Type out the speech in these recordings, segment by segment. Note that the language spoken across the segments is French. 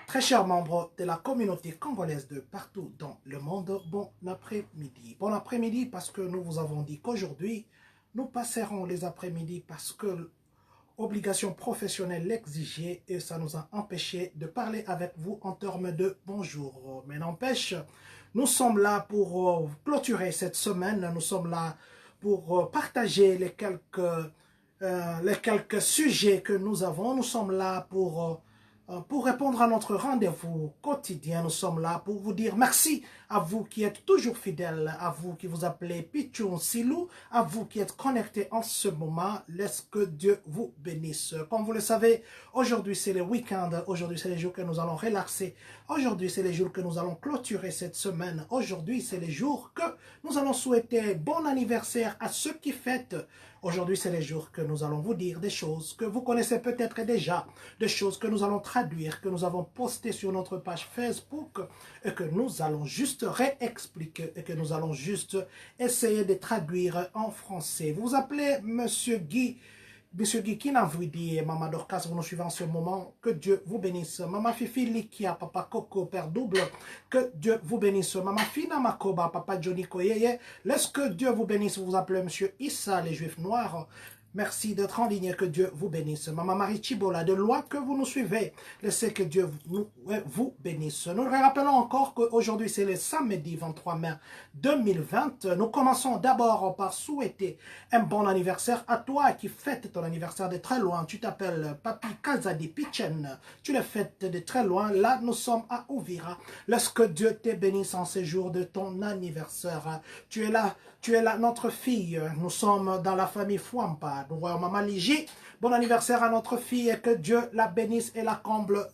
Très chers membres de la communauté congolaise de partout dans le monde, bon après-midi. Bon après-midi parce que nous vous avons dit qu'aujourd'hui, nous passerons les après-midi parce que l'obligation professionnelle l'exigeait et ça nous a empêché de parler avec vous en termes de bonjour. Mais n'empêche, nous sommes là pour clôturer cette semaine, nous sommes là pour partager les quelques sujets que nous avons. Nous sommes là pour répondre à notre rendez-vous quotidien. Nous sommes là pour vous dire merci à vous qui êtes toujours fidèles, à vous qui vous appelez Pichon Silou, à vous qui êtes connectés en ce moment. Laisse que Dieu vous bénisse. Comme vous le savez, aujourd'hui c'est le week-end, aujourd'hui c'est les jours que nous allons relaxer, aujourd'hui c'est les jours que nous allons clôturer cette semaine, aujourd'hui c'est les jours que nous allons souhaiter bon anniversaire à ceux qui fêtent. Aujourd'hui, c'est les jours que nous allons vous dire des choses que vous connaissez peut-être déjà, des choses que nous allons traduire, que nous avons postées sur notre page Facebook et que nous allons juste réexpliquer et que nous allons juste essayer de traduire en français. Vous vous appelez Monsieur Guy qui n'a vous dit, Maman Dorcas, vous nous suivez en ce moment, que Dieu vous bénisse. Maman Fifi Likia, Papa Coco, Père Double, que Dieu vous bénisse. Maman Fina Makoba, Papa Johnny Koyeye, laisse que Dieu vous bénisse. Vous vous appelez Monsieur Issa, les Juifs Noirs. Merci d'être en ligne, que Dieu vous bénisse. Maman Marie Chibola, de loi que vous nous suivez, laissez que Dieu vous bénisse. Nous rappelons encore qu'aujourd'hui c'est le samedi 23 mai 2020. Nous commençons d'abord par souhaiter un bon anniversaire à toi qui fête ton anniversaire de très loin. Tu t'appelles Papi Kazadi Pichen. Tu le fêtes de très loin. Là, nous sommes à Ouvira. Laisse que Dieu te bénisse en ces jours de ton anniversaire. Tu es là, notre fille. Nous sommes dans la famille Fouampa. Nous voyons Maman Ligi. Bon anniversaire à notre fille et que Dieu la bénisse et la comble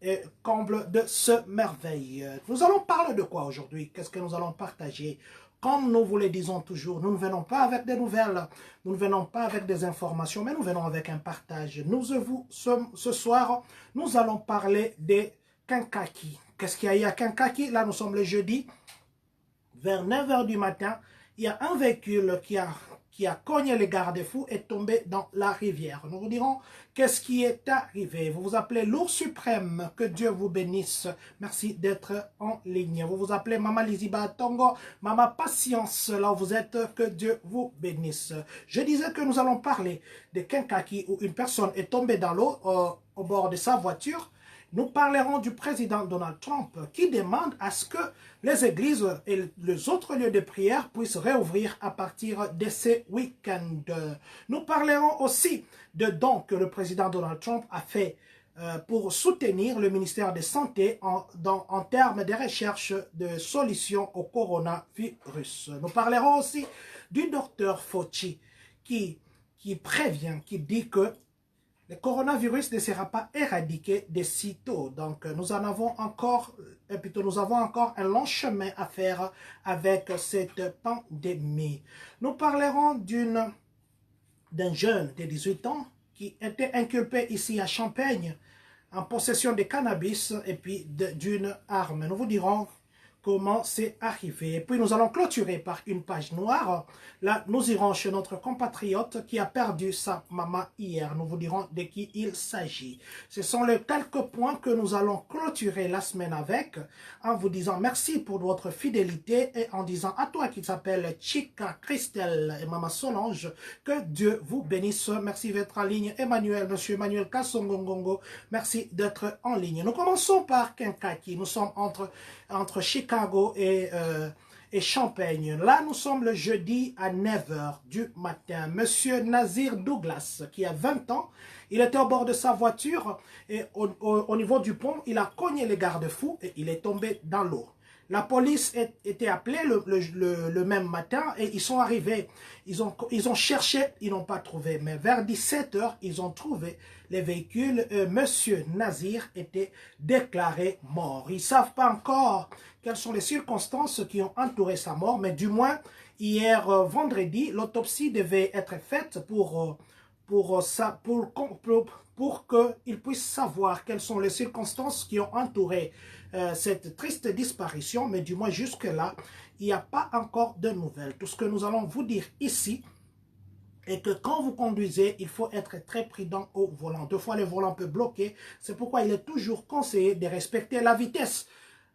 de ce merveille. Nous allons parler de quoi aujourd'hui? Qu'est-ce que nous allons partager? Comme nous vous le disons toujours, nous ne venons pas avec des nouvelles, nous ne venons pas avec des informations, mais nous venons avec un partage. Ce soir, nous allons parler des Kankaki. Qu'est-ce qu'il y a eu à Kankaki? Là, nous sommes le jeudi, vers 9 h du matin. Il y a un véhicule qui a cogné les garde-fous et tombé dans la rivière. Nous vous dirons qu'est-ce qui est arrivé. Vous vous appelez l'ours suprême, que Dieu vous bénisse. Merci d'être en ligne. Vous vous appelez Maman Liziba Tongo, Maman Patience, là où vous êtes, que Dieu vous bénisse. Je disais que nous allons parler de Kankaki où une personne est tombée dans l'eau au bord de sa voiture. Nous parlerons du président Donald Trump qui demande à ce que les églises et les autres lieux de prière puissent réouvrir à partir de ce week-end. Nous parlerons aussi de dons que le président Donald Trump a fait pour soutenir le ministère de Santé en termes de recherche de solutions au coronavirus. Nous parlerons aussi du docteur Fauci qui prévient, qui dit que le coronavirus ne sera pas éradiqué de sitôt. Donc, nous avons encore un long chemin à faire avec cette pandémie. Nous parlerons d'un jeune de 18 ans qui était inculpé ici à Champagne en possession de cannabis et puis d'une arme. Nous vous dirons comment c'est arrivé. Et puis nous allons clôturer par une page noire. Là, nous irons chez notre compatriote qui a perdu sa maman hier. Nous vous dirons de qui il s'agit. Ce sont les quelques points que nous allons clôturer la semaine avec, en vous disant merci pour votre fidélité et en disant à toi qui s'appelle Chica Christelle et Maman Solange, que Dieu vous bénisse. Merci d'être en ligne. Emmanuel, Monsieur Emmanuel Kassongongongo, merci d'être en ligne. Nous commençons par Kankaki. Nous sommes entre Chicago et Champagne. Là, nous sommes le jeudi à 9 h du matin. Monsieur Nazir Douglas, qui a 20 ans, il était au bord de sa voiture et au niveau du pont, il a cogné les garde-fous et il est tombé dans l'eau. La police était appelée le même matin et ils sont arrivés. Ils ont cherché, ils n'ont pas trouvé. Mais vers 17 h, ils ont trouvé les véhicules. Monsieur Nazir était déclaré mort. Ils ne savent pas encore quelles sont les circonstances qui ont entouré sa mort. Mais du moins, hier vendredi, l'autopsie devait être faite pour qu'il puisse savoir quelles sont les circonstances qui ont entouré cette triste disparition, mais du moins jusque-là, il n'y a pas encore de nouvelles. Tout ce que nous allons vous dire ici et que quand vous conduisez, il faut être très prudent au volant. Deux fois, le volant peut bloquer. C'est pourquoi il est toujours conseillé de respecter la vitesse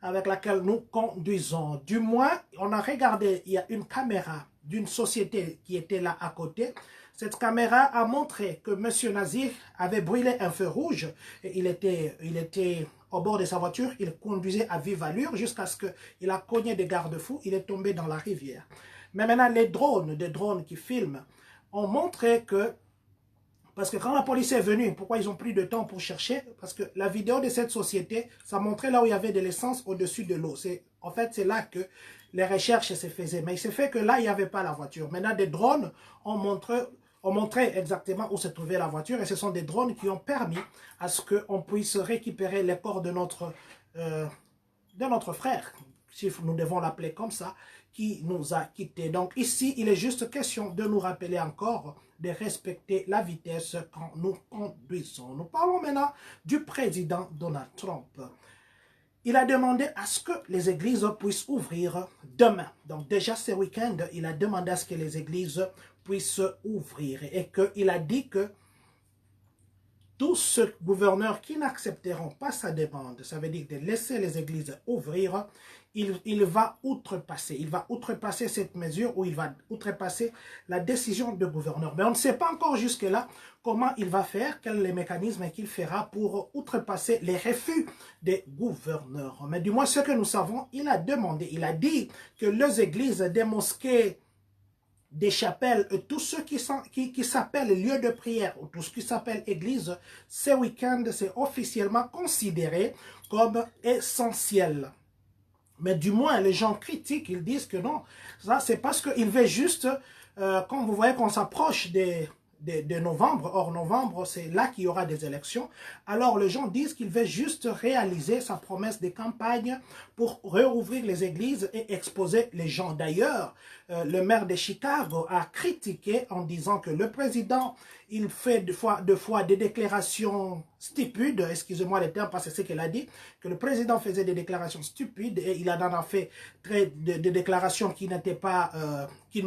avec laquelle nous conduisons. Du moins, on a regardé, il y a une caméra d'une société qui était là à côté. Cette caméra a montré que M. Nazir avait brûlé un feu rouge. Et il était au bord de sa voiture. Il conduisait à vive allure jusqu'à ce qu'il a cogné des garde-fous. Il est tombé dans la rivière. Mais maintenant, les drones qui filment, ont montré que, parce que quand la police est venue, pourquoi ils ont pris de temps pour chercher? Parce que la vidéo de cette société, ça montrait là où il y avait de l'essence au-dessus de l'eau. En fait, c'est là que les recherches se faisaient. Mais il s'est fait que là, il n'y avait pas la voiture. Maintenant, des drones ont montré exactement où se trouvait la voiture. Et ce sont des drones qui ont permis à ce qu'on puisse récupérer les corps de notre frère, si nous devons l'appeler comme ça, qui nous a quittés. Donc ici, il est juste question de nous rappeler encore de respecter la vitesse quand nous conduisons. Nous parlons maintenant du président Donald Trump. Il a demandé à ce que les églises puissent ouvrir demain. Donc déjà ce week-end, il a demandé à ce que les églises puissent ouvrir et qu'il a dit que tous ceux gouverneurs qui n'accepteront pas sa demande, ça veut dire de laisser les églises ouvrir, il va outrepasser. Il va outrepasser cette mesure ou il va outrepasser la décision du gouverneur. Mais on ne sait pas encore jusque-là comment il va faire, quels sont les mécanismes qu'il fera pour outrepasser les refus des gouverneurs. Mais du moins, ce que nous savons, il a demandé, il a dit que les églises, des mosquées, des chapelles, tous ceux qui s'appellent lieu de prière, ou tout ce qui s'appelle église, ce week-end, c'est officiellement considéré comme essentiel. Mais du moins, les gens critiquent, ils disent que non. Ça, c'est parce qu'ils veulent juste, quand vous voyez qu'on s'approche de novembre, hors novembre, c'est là qu'il y aura des élections. Alors, les gens disent qu'il veut juste réaliser sa promesse de campagne pour rouvrir les églises et exposer les gens. D'ailleurs, le maire de Chicago a critiqué en disant que le président, il fait deux fois des déclarations stupides, excusez-moi le terme parce que c'est ce qu'il a dit, que le président faisait des déclarations stupides et il en a fait des déclarations qui ne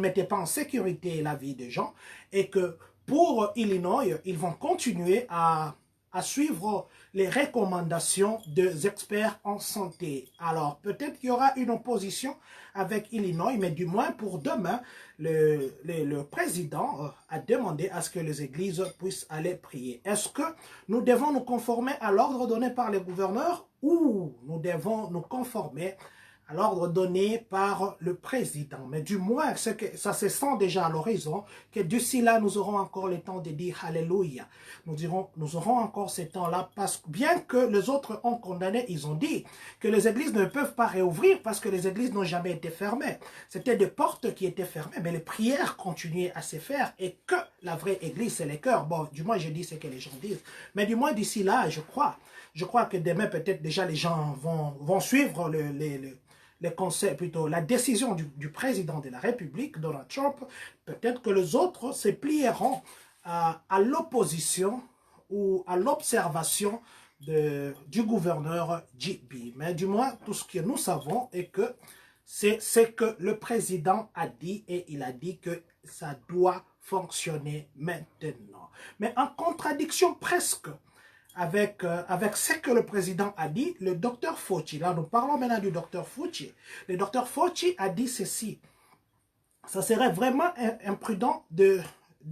mettaient pas en sécurité la vie des gens et que pour Illinois, ils vont continuer à suivre les recommandations des experts en santé. Alors, peut-être qu'il y aura une opposition avec Illinois, mais du moins pour demain, le président a demandé à ce que les églises puissent aller prier. Est-ce que nous devons nous conformer à l'ordre donné par les gouverneurs ou nous devons nous conformer à l'ordre donné par le président? Mais du moins, ça se sent déjà à l'horizon, que d'ici là, nous aurons encore le temps de dire Alléluia. Nous aurons encore ce temps-là, parce que bien que les autres ont condamné, ils ont dit que les églises ne peuvent pas réouvrir parce que les églises n'ont jamais été fermées. C'était des portes qui étaient fermées, mais les prières continuaient à se faire et que la vraie église, c'est les cœurs. Bon, du moins, je dis ce que les gens disent. Mais du moins, d'ici là, je crois que demain, peut-être déjà, les gens vont suivre les conseils, plutôt la décision du président de la République, Donald Trump. Peut-être que les autres se plieront à l'opposition ou à l'observation du gouverneur J.B. Mais du moins, tout ce que nous savons est que c'est ce que le président a dit et il a dit que ça doit fonctionner maintenant. Mais en contradiction presque avec ce que le président a dit, le docteur Fauci, là nous parlons maintenant du docteur Fauci, le docteur Fauci a dit ceci: ça serait vraiment imprudent de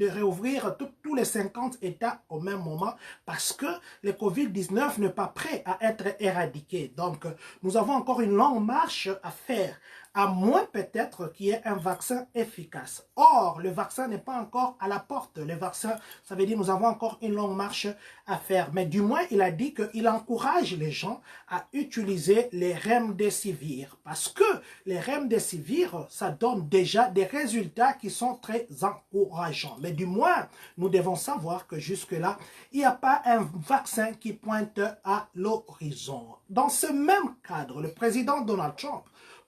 réouvrir tous les 50 États au même moment parce que le COVID-19 n'est pas prêt à être éradiqué. Donc, nous avons encore une longue marche à faire, à moins peut-être qu'il y ait un vaccin efficace. Or, le vaccin n'est pas encore à la porte. Le vaccin, ça veut dire que nous avons encore une longue marche à faire. Mais du moins, il a dit qu'il encourage les gens à utiliser les remdesivir parce que les remdesivir, ça donne déjà des résultats qui sont très encourageants. Mais du moins, nous devons savoir que jusque-là, il n'y a pas un vaccin qui pointe à l'horizon. Dans ce même cadre, le président Donald Trump,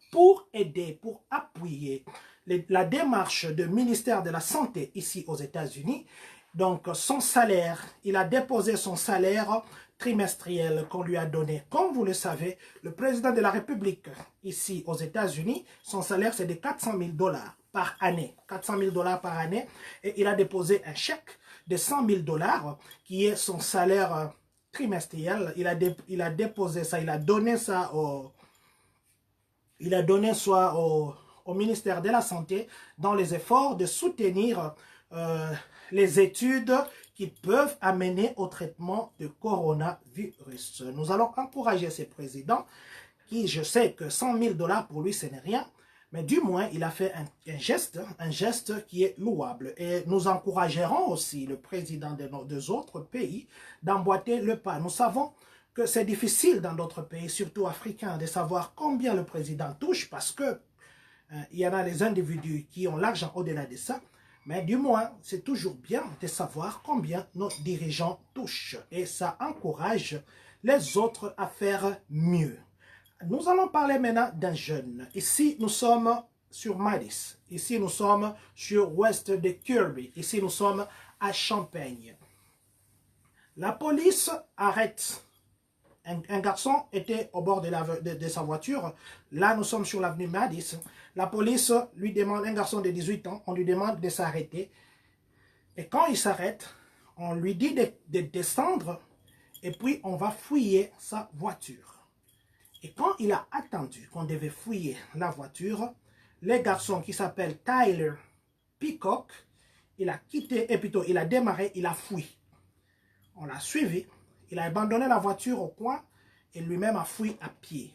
pour aider, pour appuyer la démarche du ministère de la Santé ici aux États-Unis, donc son salaire, il a déposé son salaire trimestriel qu'on lui a donné. Comme vous le savez, le président de la République, ici aux États-Unis, son salaire c'est de 400 000 $ par année. 400 000 $ par année. Et il a déposé un chèque de 100 000 $ qui est son salaire trimestriel. Il a déposé ça, il a donné ça au ministère de la Santé dans les efforts de soutenir les études qui peuvent amener au traitement du coronavirus. Nous allons encourager ce président qui, je sais que 100 000 $ pour lui, ce n'est rien, mais du moins, il a fait un geste qui est louable. Et nous encouragerons aussi le président des autres pays d'emboîter le pas. Nous savons que c'est difficile dans d'autres pays, surtout africains, de savoir combien le président touche parce que il y en a des individus qui ont l'argent au-delà de ça. Mais du moins, c'est toujours bien de savoir combien nos dirigeants touchent. Et ça encourage les autres à faire mieux. Nous allons parler maintenant d'un jeune. Ici, nous sommes sur Madis. Ici, nous sommes sur l'ouest de Kirby. Ici, nous sommes à Champagne. La police arrête. Un garçon était au bord de sa voiture. Là, nous sommes sur l'avenue Madis. La police lui demande, un garçon de 18 ans, on lui demande de s'arrêter. Et quand il s'arrête, on lui dit de descendre et puis on va fouiller sa voiture. Et quand il a attendu qu'on devait fouiller la voiture, le garçon qui s'appelle Tyler Peacock, il a quitté, et plutôt il a démarré, il a fui. On l'a suivi. Il a abandonné la voiture au coin et lui-même a fui à pied.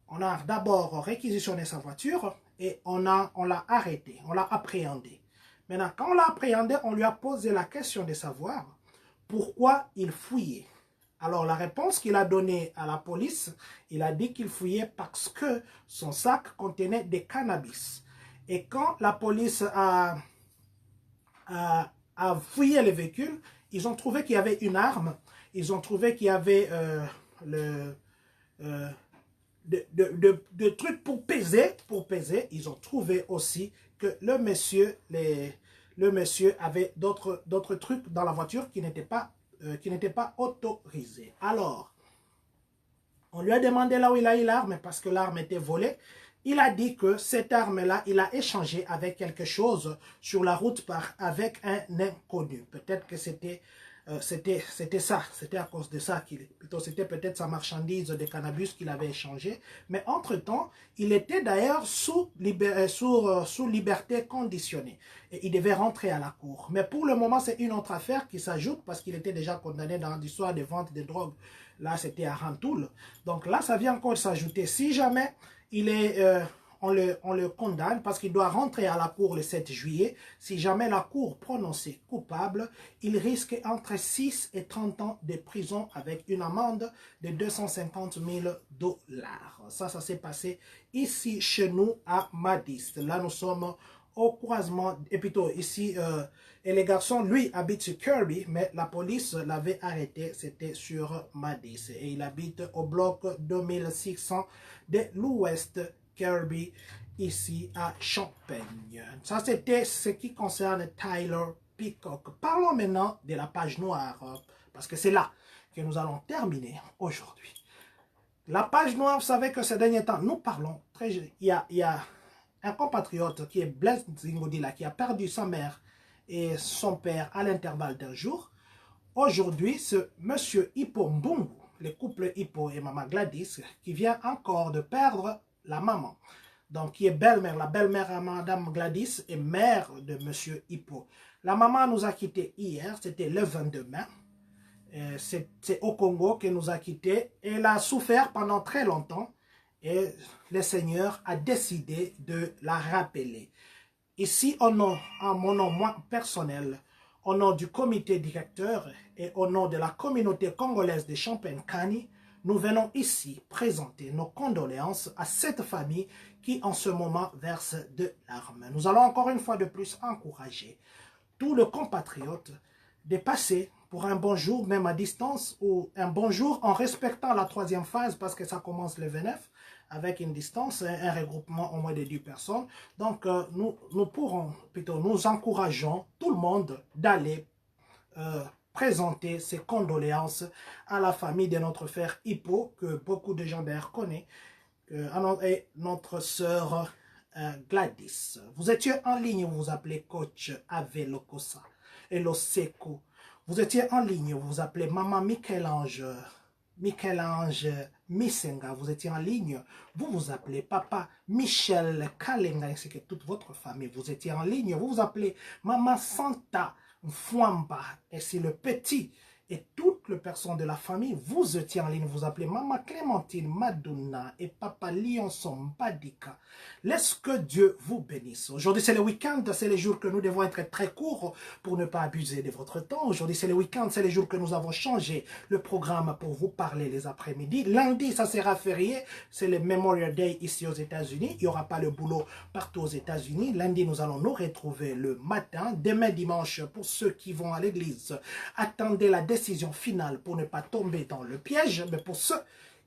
On a d'abord réquisitionné sa voiture et on l'a arrêté, on l'a appréhendé. Maintenant, quand on l'a appréhendé, on lui a posé la question de savoir pourquoi il fouillait. Alors, la réponse qu'il a donnée à la police, il a dit qu'il fouillait parce que son sac contenait des cannabis. Et quand la police a fouillé le véhicule, ils ont trouvé qu'il y avait une arme, ils ont trouvé qu'il y avait de trucs pour peser. Ils ont trouvé aussi que le monsieur avait d'autres trucs dans la voiture qui n'étaient pas autorisés. Alors, on lui a demandé là où il a eu l'arme parce que l'arme était volée. Il a dit que cette arme-là, il a échangé avec quelque chose sur la route avec un inconnu. Peut-être que c'était ça, c'était à cause de ça, c'était peut-être sa marchandise de cannabis qu'il avait échangé. Mais entre-temps, il était d'ailleurs sous liberté conditionnée. Et il devait rentrer à la cour. Mais pour le moment, c'est une autre affaire qui s'ajoute parce qu'il était déjà condamné dans l'histoire de vente de drogue. Là, c'était à Rantoul. Donc là, ça vient encore s'ajouter. Si jamais on le condamne parce qu'il doit rentrer à la cour le 7 juillet. Si jamais la cour prononçait coupable, il risque entre 6 et 30 ans de prison avec une amende de 250 000 $. Ça s'est passé ici chez nous à Madis. Là, nous sommes au croisement, et plutôt ici, et les garçons, lui, habitent sur Kirby, mais la police l'avait arrêté, c'était sur Madis. Et il habite au bloc 2600 de l'ouest Kirby, ici à Champagne. Ça, c'était ce qui concerne Tyler Peacock. Parlons maintenant de la page noire, parce que c'est là que nous allons terminer aujourd'hui. La page noire, vous savez que ces derniers temps, nous parlons, il y a un compatriote qui est Blaise Ngodila, qui a perdu sa mère et son père à l'intervalle d'un jour. Aujourd'hui, ce monsieur Hippo Mbungu, le couple Hippo et Maman Gladys, qui vient encore de perdre la maman. Donc, qui est belle-mère. La belle-mère à Madame Gladys est mère de monsieur Hippo. La maman nous a quittés hier, c'était le 22 mai. C'est au Congo qu'elle nous a quittés. Elle a souffert pendant très longtemps. Et le Seigneur a décidé de la rappeler. Ici, en mon nom moi, personnel, au nom du comité directeur et au nom de la communauté congolaise de Champagne-Kani, nous venons ici présenter nos condoléances à cette famille qui en ce moment verse de larmes. Nous allons encore une fois de plus encourager tous les compatriotes de passer pour un bonjour, même à distance, ou un bonjour en respectant la troisième phase parce que ça commence le 29, avec une distance, un regroupement au moins de 10 personnes. Donc, nous encourageons tout le monde d'aller présenter ses condoléances à la famille de notre frère Hippo, que beaucoup de gens d'ailleurs connaissent, et notre sœur Gladys. Vous étiez en ligne, vous vous appelez coach Ave Lokosa et Loseko. Vous étiez en ligne, vous vous appelez Maman Michel-Ange Misenga. Vous étiez en ligne, vous vous appelez Papa Michel Kalenga ainsi que toute votre famille. Vous étiez en ligne, vous vous appelez Maman Santa Fouamba et c'est le petit. Et toutes les personnes de la famille, vous étiez en ligne, vous appelez Maman Clémentine Madonna et Papa Lionson Badika. Laisse que Dieu vous bénisse. Aujourd'hui, c'est le week-end, c'est les jours que nous devons être très courts pour ne pas abuser de votre temps. Aujourd'hui, c'est le week-end, c'est les jours que nous avons changé le programme pour vous parler les après-midi. Lundi, ça sera férié, c'est le Memorial Day ici aux États-Unis. Il n'y aura pas le boulot partout aux États-Unis. Lundi, nous allons nous retrouver le matin. Demain, dimanche, pour ceux qui vont à l'église, attendez la décision finale pour ne pas tomber dans le piège. Mais pour ceux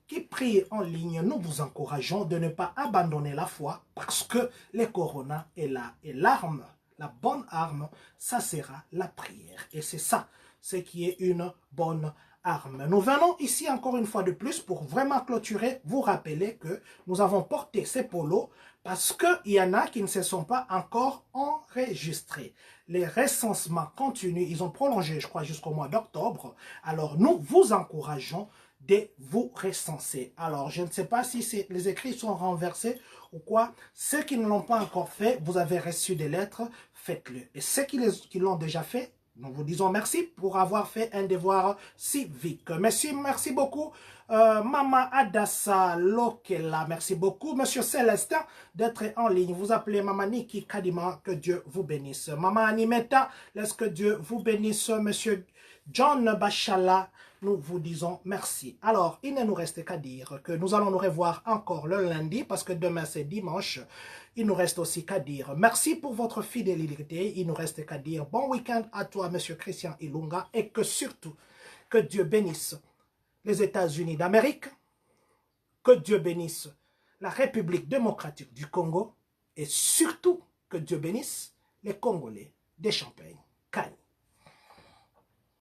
qui prient en ligne, nous vous encourageons de ne pas abandonner la foi parce que le corona est là. Et l'arme, la bonne arme, ça sera la prière. Et c'est ça, ce qui est une bonne arme. Nous venons ici encore une fois de plus pour vraiment clôturer, vous rappeler que nous avons porté ces polos parce qu'il y en a qui ne se sont pas encore enregistrés. Les recensements continuent, ils ont prolongé, je crois, jusqu'au mois d'octobre. Alors, nous vous encourageons de vous recenser. Alors, je ne sais pas si les écrits sont renversés ou quoi. Ceux qui ne l'ont pas encore fait, vous avez reçu des lettres, faites-le. Et ceux qui l'ont déjà fait, nous vous disons merci pour avoir fait un devoir civique. Merci beaucoup. Maman Adassa Lokela, merci beaucoup. Monsieur Célestin d'être en ligne. Vous appelez Maman Niki Kadima, que Dieu vous bénisse. Maman Animeta, laisse que Dieu vous bénisse. Monsieur John Bachala, nous vous disons merci. Alors, il ne nous reste qu'à dire que nous allons nous revoir encore le lundi parce que demain c'est dimanche. Il nous reste aussi qu'à dire merci pour votre fidélité. Il nous reste qu'à dire bon week-end à toi, Monsieur Christian Ilunga, et que surtout, que Dieu bénisse les États-Unis d'Amérique, que Dieu bénisse la République démocratique du Congo, et surtout que Dieu bénisse les Congolais des Champagnes.